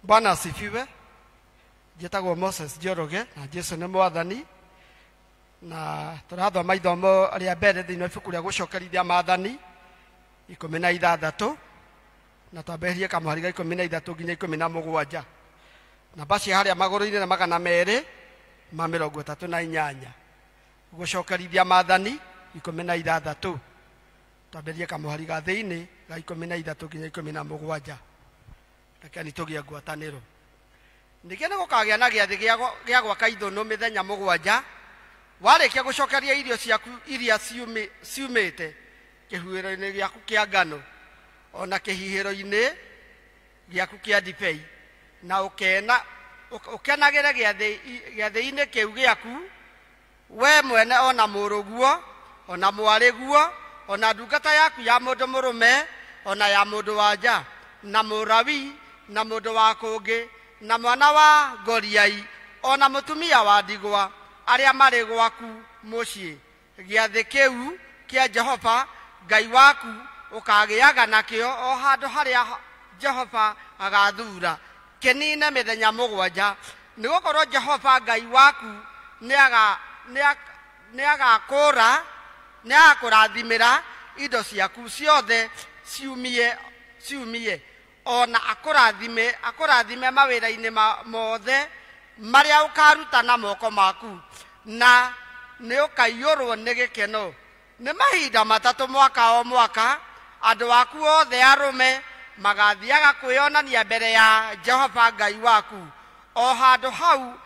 Bwana asifiwe. Njĩtagwo Moses Njoroge na Jesu nĩ mwathani. Na tũrathoma ithomo rĩa mbere thĩinĩ wa ibuku rĩa gũcokerithia maathani 16 na twambĩrĩrie kamũhari ga 13 nginya 17. Namba cia harĩa magũrũ-inĩ na 238. Gũcokerithia maathani 16. Twambĩrĩrie kamũhari ga thĩinĩ ga 13 nginya 17. Reke nĩtũgĩe ngwatanĩro. Ningĩ nĩ gũkagĩa na gĩathĩ gĩa gwaka ithũnũ mĩthenya 7. Warĩkia gũcokeria irio ciaku iria ciumĩte kĩhuhĩro-inĩ gĩaku kĩa ngano ona kĩhihĩro-inĩ gĩaku kĩa ndibei, na ũkenagĩre gĩathĩ-inĩ kĩu gĩaku we mwene ona mũrũguo ona mwarĩguo ona ndungata yaku ya mũndũ mũrũme ona ya mũndũ wa nja na mũrawi na mũndũ wa kũngĩ na mwana wa ngoriai ona mũtumia wa ndigwa arĩa marĩ gwaku mũciĩ. Gĩathĩ kĩu kĩa Jehova Ngai waku ũkagĩaga nakĩo o handũ harĩa Jehova agathuura kĩnine mĩthenya 7, nĩgũkorwo Jehova Ngai waku nĩagakũrathimĩra indo ciaku ciothe ciumie ona akũrathime mawĩra-inĩ mothe marĩa ũkaruta na moko maku, na nĩ ũkaiyũrwo nĩ gĩkeno. Nĩ mahinda 3 mwaka o mwaka andũ aku othe arũme magathiaga kwĩonania mbere ya Jehova Ngai waku o handũ hau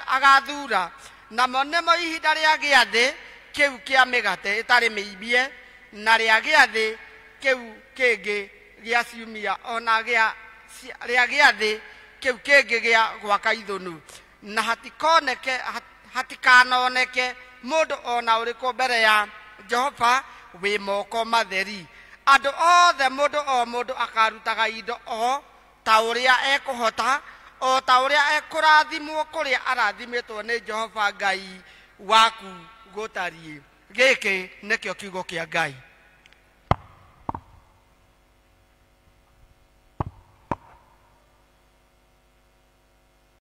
agathuura, namo nĩmo ihinda rĩa gĩathĩ kĩu kĩa mĩgate ĩtarĩ mĩimbie na rĩa gĩathĩ kĩu kĩngĩ gĩa ciumia ona rĩa gĩathĩ kĩu kĩngĩ gĩa gwaka ithũnũ, na hatikanoneke mũndũ ona ũrĩkũ mbere ya Jehova wĩ moko matheri. Andũ othe mũndũ o mũndũ akarutaga indo o ta ũrĩa ekũhota, o ta ũrĩa ekũrathimwo kũrĩa arathimĩtwo nĩ Jehova Ngai waku gũtariĩ. Gĩkĩ nĩkĩo kiugo kĩa Ngai.